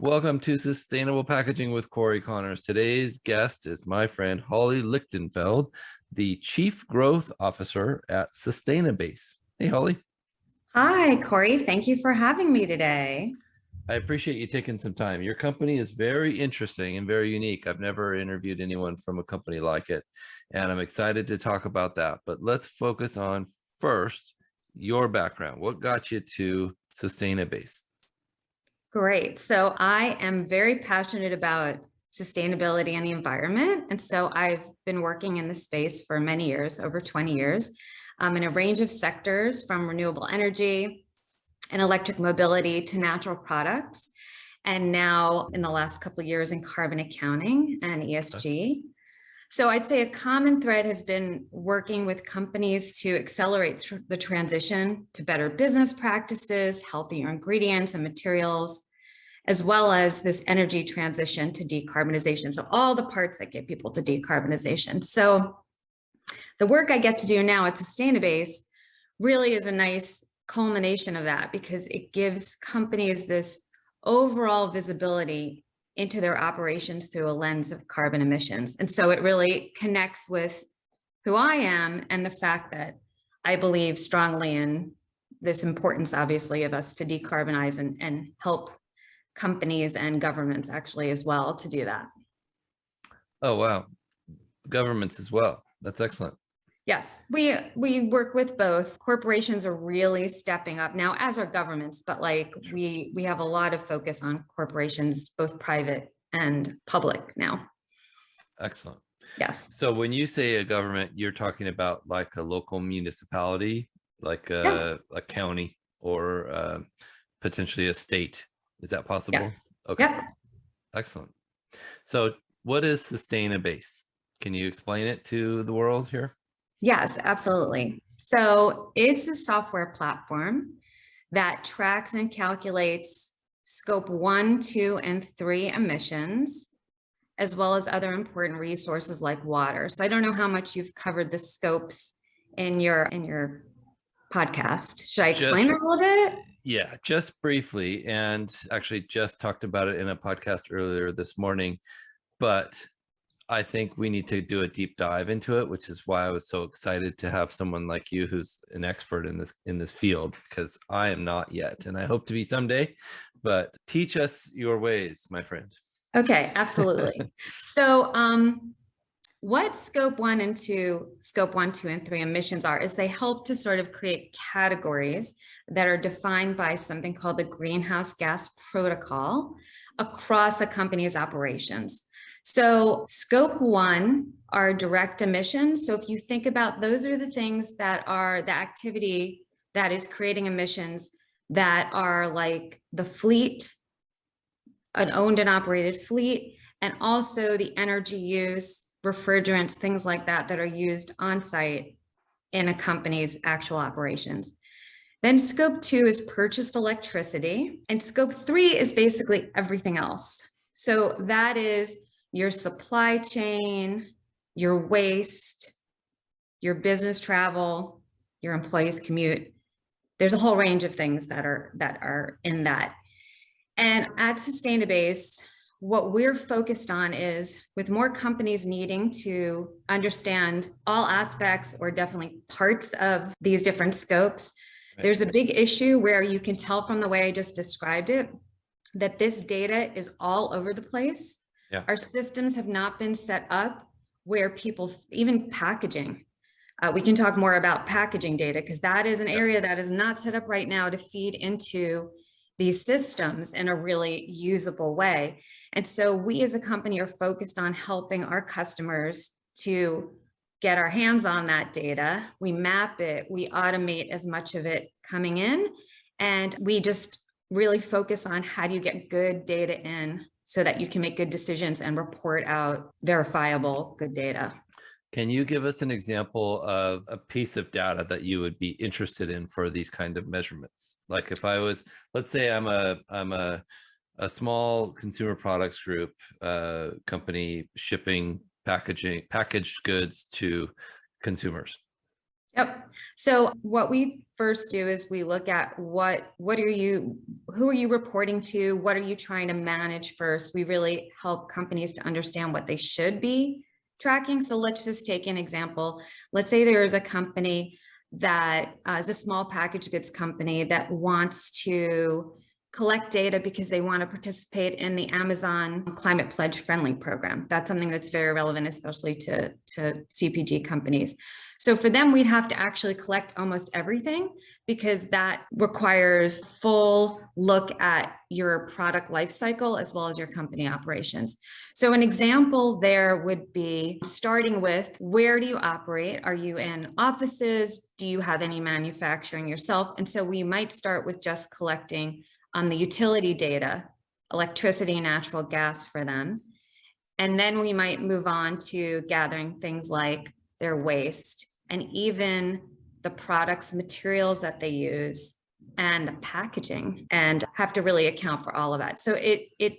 Welcome to Sustainable Packaging with Corey Connors. Today's guest is my friend Holly Lichtenfeld, the Chief Growth Officer at Sustainabase. Hey, Holly. Hi, Corey. Thank you for having me today. I appreciate you taking some time. Your company is very interesting and very unique. I've never interviewed anyone from a company like it, and I'm excited to talk about that. But let's focus on first your background. What got you to Sustainabase? Great. So I am very passionate about sustainability and the environment. And so I've been working in the space for many years, over 20 years, in a range of sectors from renewable energy and electric mobility to natural products. And now in the last couple of years in carbon accounting and ESG. So I'd say a common thread has been working with companies to accelerate the transition to better business practices, healthier ingredients and materials, as well as this energy transition to decarbonization. So all the parts that get people to decarbonization. So the work I get to do now at Sustainabase really is a nice culmination of that because it gives companies this overall visibility into their operations through a lens of carbon emissions. And so it really connects with who I am and the fact that I believe strongly in this importance, obviously, of us to decarbonize and help companies and governments actually as well to do that. Oh, wow. Governments as well. That's excellent. Yes, we work with both. Corporations are really stepping up now, as are governments, but like we have a lot of focus on corporations, both private and public now. Excellent. Yes. So when you say a government, you're talking about like a local municipality, like Yeah. a county or potentially a state. Is that possible? Yeah. Okay, Yep. excellent. So what is Sustainabase? Can you explain it to the world here? Yes, absolutely. So it's a software platform that tracks and calculates scope 1, 2, and 3 emissions, as well as other important resources like water. So I don't know how much you've covered the scopes in your podcast. Should I explain Just, that a little bit? yeah, just briefly, and actually just talked about it in a podcast earlier this morning, but I think we need to do a deep dive into it, which is why I was so excited to have someone like you who's an expert in this field, because I am not yet, and I hope to be someday. But teach us your ways, my friend. Okay, absolutely. So what scope 1, 2, and 3 emissions are is they help to sort of create categories that are defined by something called the greenhouse gas protocol across a company's operations. So scope 1 are direct emissions. So if you think about those are the things that are the activity that is creating emissions that are like the fleet, an owned and operated fleet, and also the energy use, refrigerants, things like that that are used on site in a company's actual operations. Then scope 2 is purchased electricity, and scope 3 is basically everything else. So that is your supply chain, your waste, your business travel, your employees' commute. There's a whole range of things that are in that. And at Sustainabase, what we're focused on is with more companies needing to understand all aspects or definitely parts of these different scopes, there's a big issue where you can tell from the way I just described it that this data is all over the place. Yeah. Our systems have not been set up where people, even packaging, we can talk more about packaging data because that is an area that is not set up right now to feed into these systems in a really usable way. And so we as a company are focused on helping our customers to get our hands on that data. We map it, we automate as much of it coming in, and we just really focus on how do you get good data in so that you can make good decisions and report out verifiable good data. Can you give us an example of a piece of data that you would be interested in for these kind of measurements? Like if I was, let's say I'm a small consumer products group company shipping packaged goods to consumers. Yep. So what we first do is we look at who are you reporting to? What are you trying to manage first? We really help companies to understand what they should be tracking. So let's just take an example. Let's say there is a company that is a small packaged goods company that wants to collect data because they want to participate in the Amazon Climate Pledge Friendly program. That's something that's very relevant, especially to CPG companies. So for them, we'd have to actually collect almost everything because that requires full look at your product life cycle as well as your company operations. So an example there would be starting with, where do you operate? Are you in offices? Do you have any manufacturing yourself? And so we might start with just collecting the utility data, electricity, natural gas for them. And then we might move on to gathering things like their waste and even the products, materials that they use and the packaging, and have to really account for all of that. So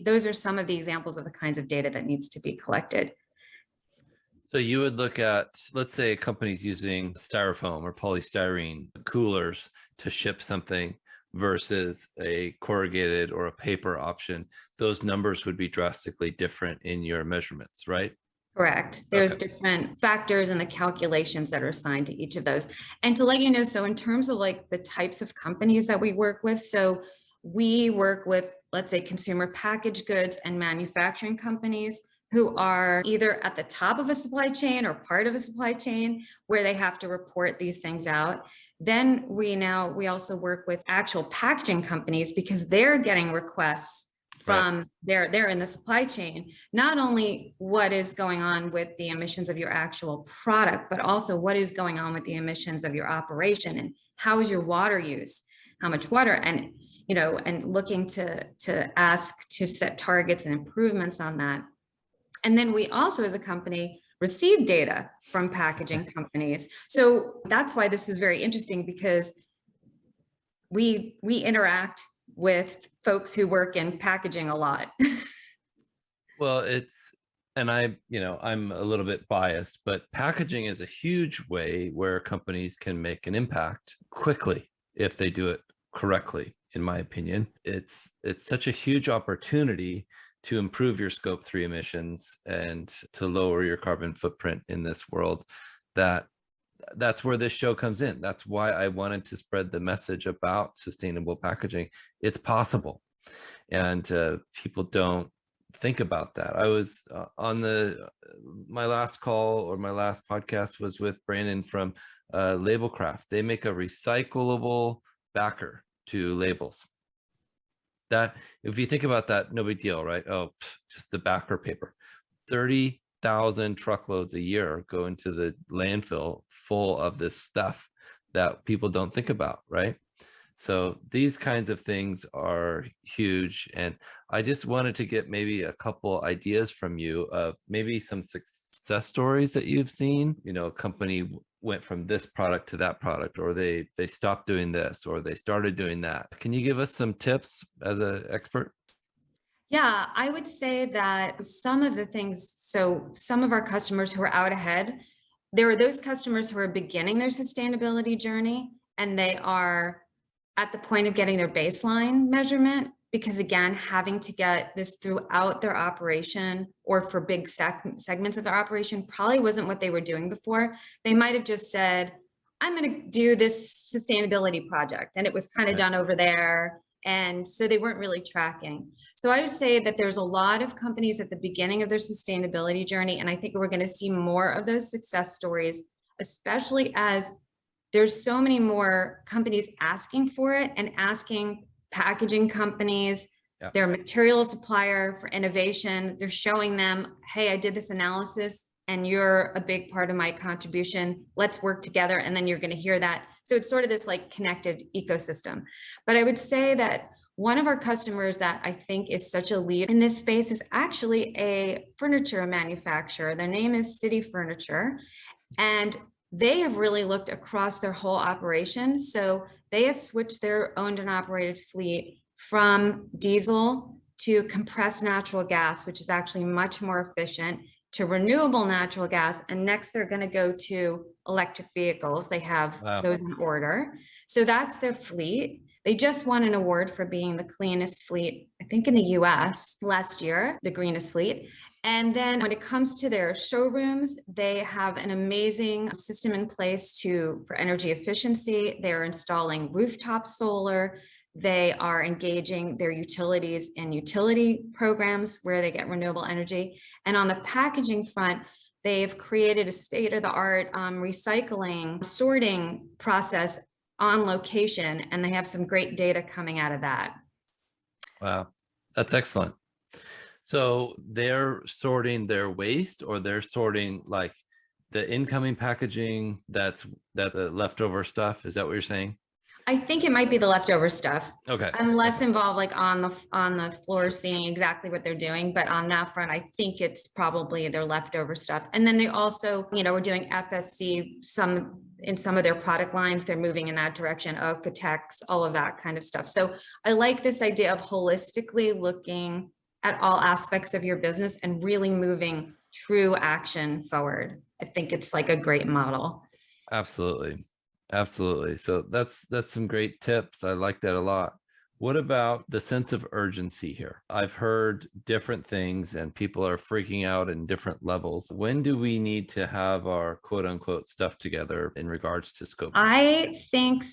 those are some of the examples of the kinds of data that needs to be collected. So you would look at, let's say a company's using styrofoam or polystyrene coolers to ship something versus a corrugated or a paper option. Those numbers would be drastically different in your measurements, right? Correct. There's different factors and the calculations that are assigned to each of those. And to let you know, so in terms of like the types of companies that we work with, so we work with, let's say, consumer packaged goods and manufacturing companies who are either at the top of a supply chain or part of a supply chain where they have to report these things out. Then we also work with actual packaging companies because they're getting requests from they're in the supply chain, not only what is going on with the emissions of your actual product, but also what is going on with the emissions of your operation and how is your water use, how much water, and and looking to ask to set targets and improvements on that. And then we also, as a company, receive data from packaging companies. So that's why this is very interesting, because we interact with folks who work in packaging a lot. Well, and I'm a little bit biased, but packaging is a huge way where companies can make an impact quickly if they do it correctly, in my opinion. It's such a huge opportunity to improve your scope 3 emissions and to lower your carbon footprint in this world that's where this show comes in. That's why I wanted to spread the message about sustainable packaging. It's possible. And people don't think about that. I was on my last call or my last podcast was with Brandon from Labelcraft. They make a recyclable backer to labels. That, if you think about that, no big deal, right? Oh, just the backer paper. 30,000 truckloads a year go into the landfill full of this stuff that people don't think about, right? So these kinds of things are huge. And I just wanted to get maybe a couple ideas from you of maybe some success stories that you've seen. A company went from this product to that product, or they stopped doing this, or they started doing that. Can you give us some tips as an expert? Yeah, I would say that some of the things, so some of our customers who are out ahead, there are those customers who are beginning their sustainability journey and they are at the point of getting their baseline measurement, because again, having to get this throughout their operation or for big segments of their operation probably wasn't what they were doing before. They might have just said, I'm going to do this sustainability project, and it was kind of done over there. And so they weren't really tracking. So I would say that there's a lot of companies at the beginning of their sustainability journey. And I think we're going to see more of those success stories, especially as there's so many more companies asking for it and asking packaging companies, their material supplier for innovation. They're showing them, hey, I did this analysis and you're a big part of my contribution. Let's work together. And then you're going to hear that. So it's sort of this like connected ecosystem. But I would say that one of our customers that I think is such a lead in this space is actually a furniture manufacturer. Their name is City Furniture. And they have really looked across their whole operation. So they have switched their owned and operated fleet from diesel to compressed natural gas, which is actually much more efficient. to renewable natural gas, and next they're going to go to electric vehicles. They have those in order. So that's their fleet. They just won an award for being the cleanest fleet, I think in the US last year, the greenest fleet. And then when it comes to their showrooms, they have an amazing system in place for energy efficiency. They're installing rooftop solar. They are engaging their utilities in utility programs where they get renewable energy. And on the packaging front, they've created a state-of-the-art recycling, sorting process on location, and they have some great data coming out of that. Wow, that's excellent. So they're sorting their waste, or they're sorting like the incoming packaging, the leftover stuff. Is that what you're saying? I think it might be the leftover stuff. Okay. I'm less involved like on the floor seeing exactly what they're doing, but on that front, I think it's probably their leftover stuff. And then they also, we're doing FSC in some of their product lines, they're moving in that direction, Okotex, all of that kind of stuff. So I like this idea of holistically looking at all aspects of your business and really moving true action forward. I think it's like a great model. Absolutely. Absolutely. So that's some great tips. I like that a lot. What about the sense of urgency here? I've heard different things and people are freaking out in different levels. When do we need to have our quote unquote stuff together in regards to scope? I think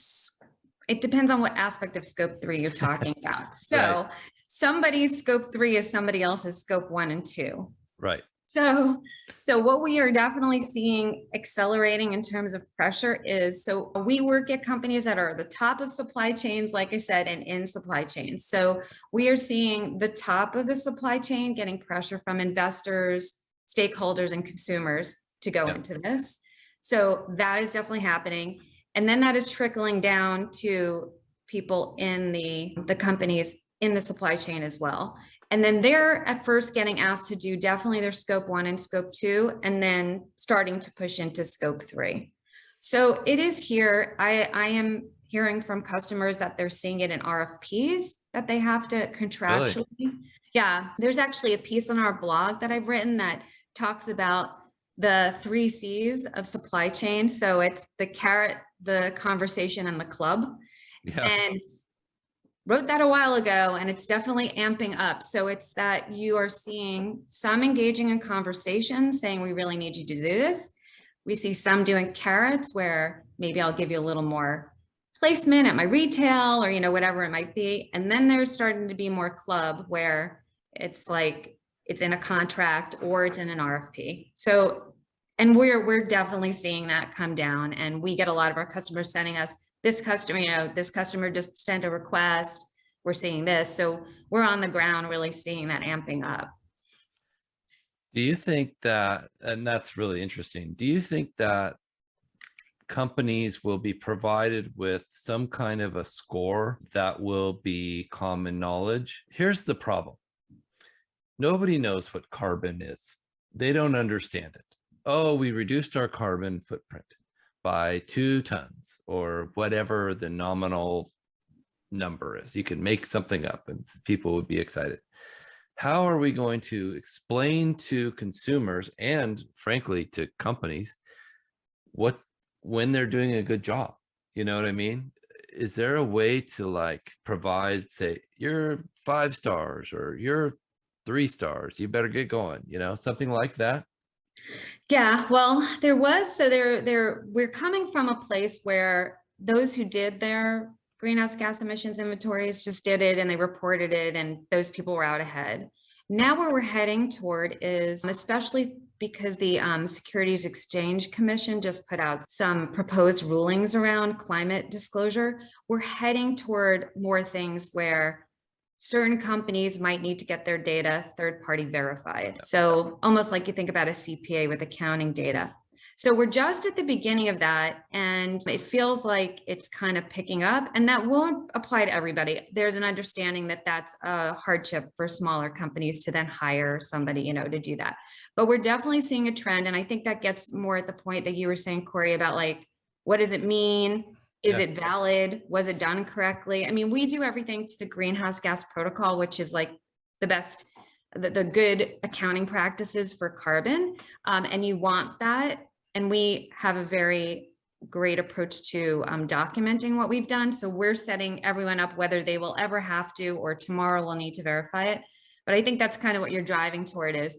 it depends on what aspect of scope 3 you're talking about. So Right. Somebody's scope 3 is somebody else's scope 1 and 2. Right. So what we are definitely seeing accelerating in terms of pressure is, so we work at companies that are at the top of supply chains, like I said, and in supply chains. So we are seeing the top of the supply chain getting pressure from investors, stakeholders, and consumers to go into this. So that is definitely happening. And then that is trickling down to people in the companies in the supply chain as well. And then they're at first getting asked to do definitely their scope 1 and scope 2, and then starting to push into scope 3. So it is here. I am hearing from customers that they're seeing it in RFPs that they have to contractually. Really? Yeah, there's actually a piece on our blog that I've written that talks about the 3 C's of supply chain. So it's the carrot, the conversation, and the club. Yeah. And wrote that a while ago, and it's definitely amping up. So it's that you are seeing some engaging in conversation saying, we really need you to do this. We see some doing carrots where maybe I'll give you a little more placement at my retail, or, whatever it might be. And then there's starting to be more club where it's like, it's in a contract or it's in an RFP. So, and we're definitely seeing that come down, and we get a lot of our customers sending us, this customer just sent a request, we're seeing this. So we're on the ground really seeing that amping up. Do you think that, and that's really interesting, do you think that companies will be provided with some kind of a score that will be common knowledge? Here's the problem. Nobody knows what carbon is. They don't understand it. Oh, we reduced our carbon footprint by 2 tons, or whatever the nominal number is. You can make something up and people would be excited. How are we going to explain to consumers and frankly to companies when they're doing a good job? You know what I mean? Is there a way to like provide, say, you're 5 stars or you're 3 stars, you better get going, something like that? Yeah, well, there was, so we're coming from a place where those who did their greenhouse gas emissions inventories just did it and they reported it, and those people were out ahead. Now where we're heading toward is, especially because the Securities Exchange Commission just put out some proposed rulings around climate disclosure, we're heading toward more things where certain companies might need to get their data third-party verified. So almost like you think about a CPA with accounting data. So we're just at the beginning of that, and it feels like it's kind of picking up, and that won't apply to everybody. There's an understanding that that's a hardship for smaller companies to then hire somebody, to do that. But we're definitely seeing a trend, and I think that gets more at the point that you were saying, Corey, about like, what does it mean? Is it valid? Was it done correctly? I mean, we do everything to the greenhouse gas protocol, which is like the best the good accounting practices for carbon, and you want that. And we have a very great approach to documenting what we've done. So we're setting everyone up, whether they will ever have to, or tomorrow we'll need to verify it. But I think that's kind of what you're driving toward is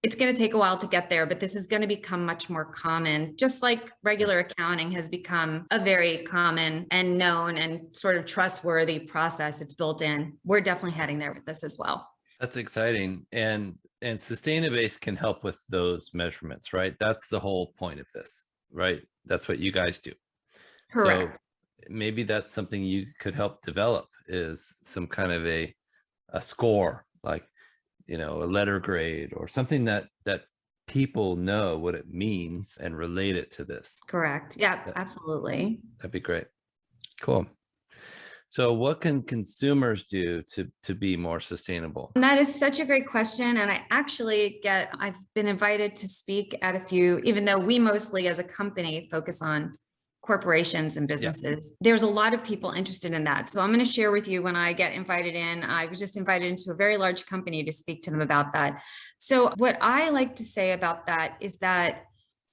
it's going to take a while to get there, but this is going to become much more common, just like regular accounting has become a very common and known and sort of trustworthy process. It's built in. We're definitely heading there with this as well. That's exciting. And Sustainabase can help with those measurements, right? That's the whole point of this, right? That's what you guys do. Correct. So maybe that's something you could help develop, is some kind of a score, like, a letter grade or something that people know what it means and relate it to this. Correct. Yeah, absolutely. That'd be great. Cool. So what can consumers do to be more sustainable? And that is such a great question. And I've been invited to speak at a few, even though we mostly as a company focus on corporations and businesses. There's a lot of people interested in that. So I'm going to share with you when I get invited in. I was just invited into a very large company to speak to them about that. So what I like to say about that is that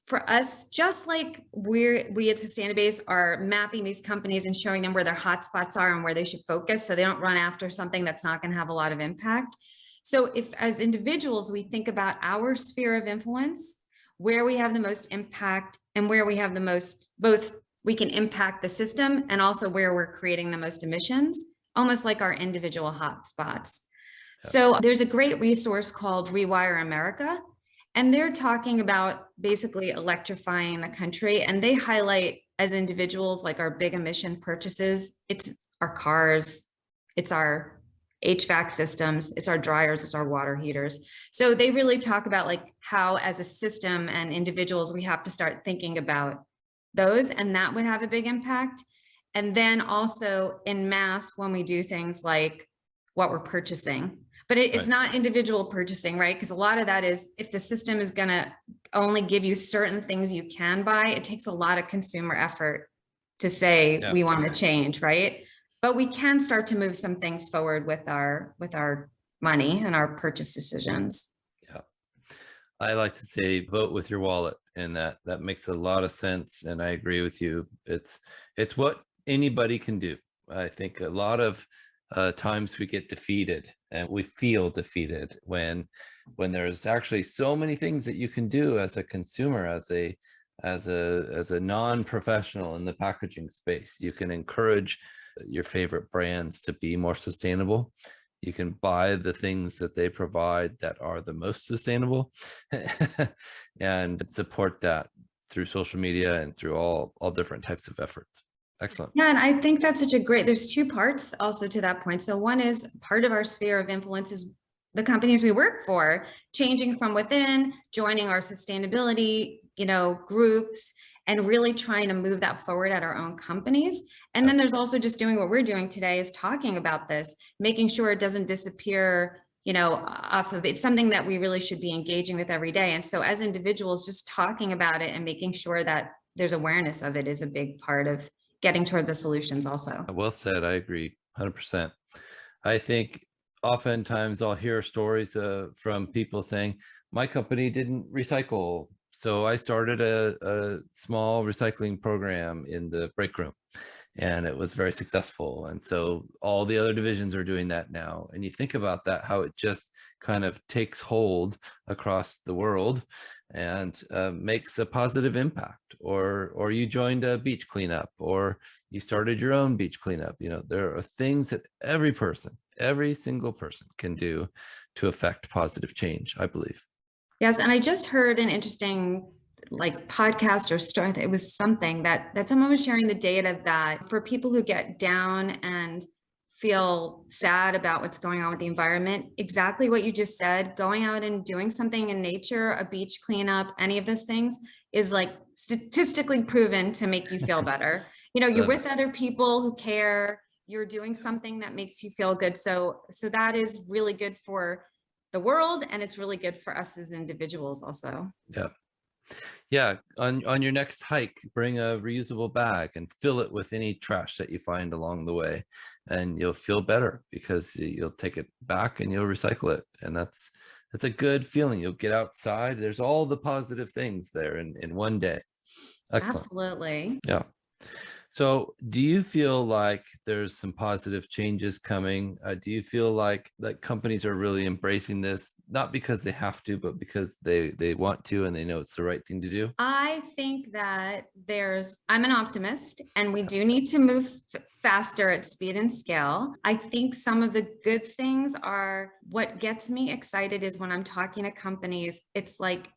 for us, just like we at Sustainabase are mapping these companies and showing them where their hotspots are and where they should focus so they don't run after something that's not going to have a lot of impact. So if as individuals, we think about our sphere of influence, where we have the most impact and where we have the most, both we can impact the system and also where we're creating the most emissions, almost like our individual hotspots. Yeah. So there's a great resource called Rewire America, and they're talking about basically electrifying the country. And they highlight as individuals, like our big emission purchases, it's our cars, it's our HVAC systems, it's our dryers, it's our water heaters. So they really talk about like how as a system and individuals, we have to start thinking about those, and that would have a big impact. And then also in mass, when we do things like what we're purchasing, but it's not individual purchasing, right? Because a lot of that is if the system is going to only give you certain things you can buy, it takes a lot of consumer effort to say we want to change, right? But we can start to move some things forward with our money and our purchase decisions. Yeah, I like to say vote with your wallet, and that makes a lot of sense. And I agree with you. It's what anybody can do. I think a lot of times we get defeated and we feel defeated when there's actually so many things that you can do as a consumer, as a non-professional in the packaging space. You can encourage your favorite brands to be more sustainable. You can buy the things that they provide that are the most sustainable and support that through social media and through all different types of efforts. Excellent. Yeah, and I think that's there's two parts also to that point. So one is part of our sphere of influence is the companies we work for, changing from within, joining our sustainability, groups, and really trying to move that forward at our own companies. And then there's also just doing what we're doing today, is talking about this, making sure it doesn't disappear, off of it's something that we really should be engaging with every day. And so as individuals, just talking about it and making sure that there's awareness of it is a big part of getting toward the solutions also. Well said. I agree 100%. I think oftentimes I'll hear stories from people saying, my company didn't recycle, so I started a small recycling program in the break room, and it was very successful. And so all the other divisions are doing that now. And you think about that, how it just kind of takes hold across the world and makes a positive impact. Or you joined a beach cleanup, or you started your own beach cleanup. There are things that every single person can do to affect positive change, I believe. Yes, and I just heard an interesting podcast or story. It was something that someone was sharing the data that for people who get down and feel sad about what's going on with the environment, exactly what you just said, going out and doing something in nature, a beach cleanup, any of those things is statistically proven to make you feel better. You're with other people who care, you're doing something that makes you feel good. So that is really good for the world, and it's really good for us as individuals also. Yeah. Yeah, on your next hike, bring a reusable bag and fill it with any trash that you find along the way, and you'll feel better because you'll take it back and you'll recycle it. And that's a good feeling. You'll get outside. There's all the positive things there in one day. Excellent. Absolutely. Yeah. So do you feel like there's some positive changes coming? Do you feel like that companies are really embracing this, not because they have to, but because they want to and they know it's the right thing to do? I think that I'm an optimist, and we do need to move faster at speed and scale. I think some of the good things are, what gets me excited is when I'm talking to companies, it's like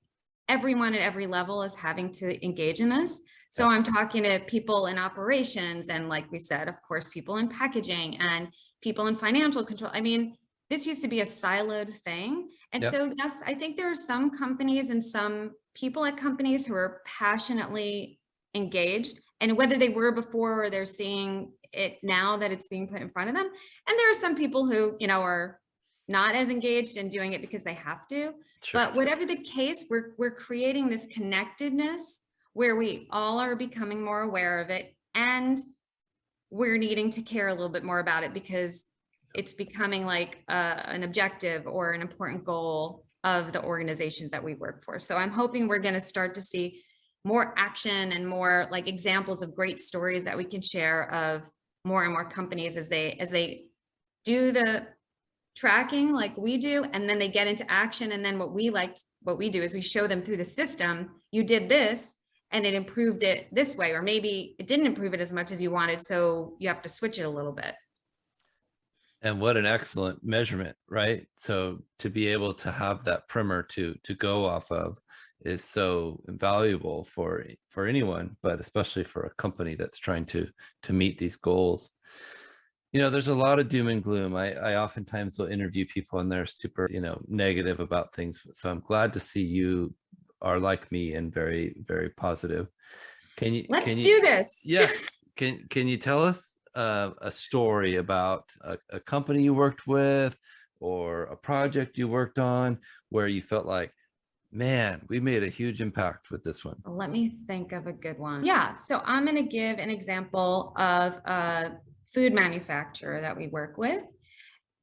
everyone at every level is having to engage in this. So Yeah. I'm talking to people in operations, and like we said, of course, people in packaging and people in financial control. I mean, this used to be a siloed thing. And Yep. so, yes, I think there are some companies and some people at companies who are passionately engaged, and whether they were before or they're seeing it now that it's being put in front of them. And there are some people who, are not as engaged and doing it because they have to. Sure. But whatever the case, we're creating this connectedness where we all are becoming more aware of it, and we're needing to care a little bit more about it because it's becoming like an objective or an important goal of the organizations that we work for. So I'm hoping we're going to start to see more action and more like examples of great stories that we can share of more and more companies as they do the tracking like we do, and then they get into action. And then what we do is we show them through the system, you did this and it improved it this way, or maybe it didn't improve it as much as you wanted, so you have to switch it a little bit. And what an excellent measurement, right? So to be able to have that primer to go off of is so invaluable for anyone, but especially for a company that's trying to meet these goals. There's a lot of doom and gloom. I oftentimes will interview people and they're super, negative about things. So I'm glad to see you are like me and very, very positive. Let's do this. Yes. Can you tell us a story about a company you worked with or a project you worked on where you felt like, man, we made a huge impact with this one? Let me think of a good one. Yeah, so I'm going to give an example of a food manufacturer that we work with.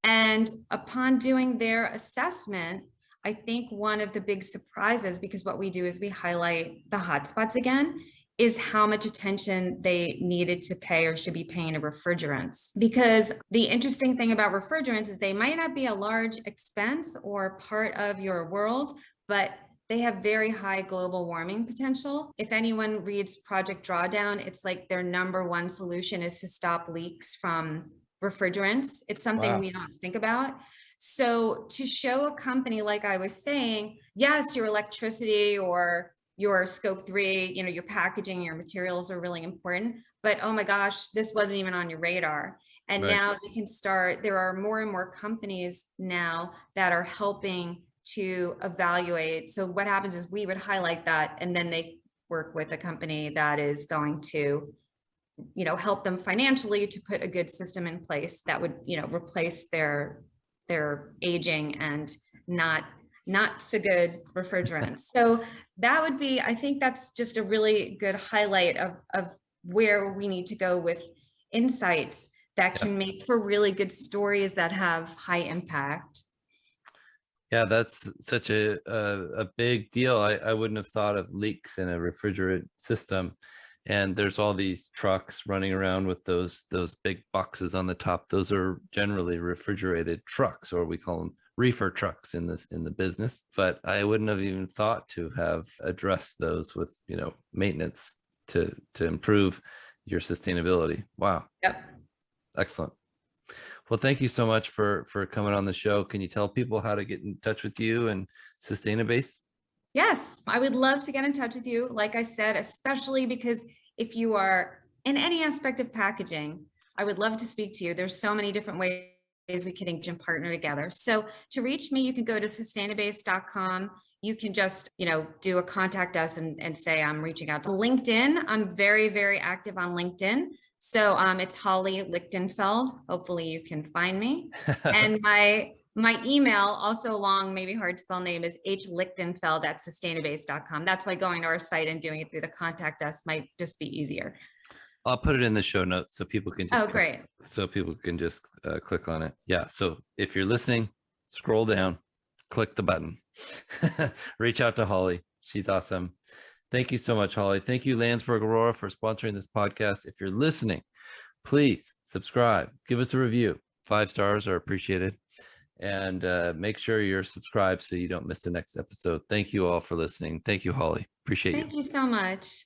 And upon doing their assessment, I think one of the big surprises, because what we do is we highlight the hotspots again, is how much attention they needed to pay or should be paying to refrigerants. Because the interesting thing about refrigerants is they might not be a large expense or part of your world, but they have very high global warming potential. If anyone reads Project Drawdown, it's like their number one solution is to stop leaks from refrigerants. It's something Wow. we don't think about. So to show a company, like I was saying, yes, your electricity or your scope 3, your packaging, your materials are really important, but oh my gosh, this wasn't even on your radar. And Right. now we can start, there are more and more companies now that are helping to evaluate. So what happens is we would highlight that, and then they work with a company that is going to, help them financially to put a good system in place that would, replace their aging and not so good refrigerants. So that would be, I think that's just a really good highlight of where we need to go with insights that can make for really good stories that have high impact. Yeah, that's such a big deal. I wouldn't have thought of leaks in a refrigerant system. And there's all these trucks running around with those big boxes on the top. Those are generally refrigerated trucks, or we call them reefer trucks in the business. But I wouldn't have even thought to have addressed those with, maintenance to improve your sustainability. Wow. Yep. Excellent. Well, thank you so much for coming on the show. Can you tell people how to get in touch with you and Sustainabase? Yes, I would love to get in touch with you. Like I said, especially because if you are in any aspect of packaging, I would love to speak to you. There's so many different ways we can engage and partner together. So to reach me, you can go to sustainabase.com. You can just, do a contact us and say, I'm reaching out to LinkedIn. I'm very, very active on LinkedIn. So it's Holly Lichtenfeld. Hopefully you can find me. And my My email, also long, maybe hard to spell name, is hlichtenfeld@sustainabase.com. That's why going to our site and doing it through the contact us might just be easier. I'll put it in the show notes so people can just great. Click on it. Yeah. So if you're listening, scroll down, click the button, reach out to Holly. She's awesome. Thank you so much, Holly. Thank you, Landsberg Aurora, for sponsoring this podcast. If you're listening, please subscribe, give us a review. 5 stars are appreciated. And make sure you're subscribed so you don't miss the next episode. Thank you all for listening. Thank you, Holly. Appreciate you. Thank you so much.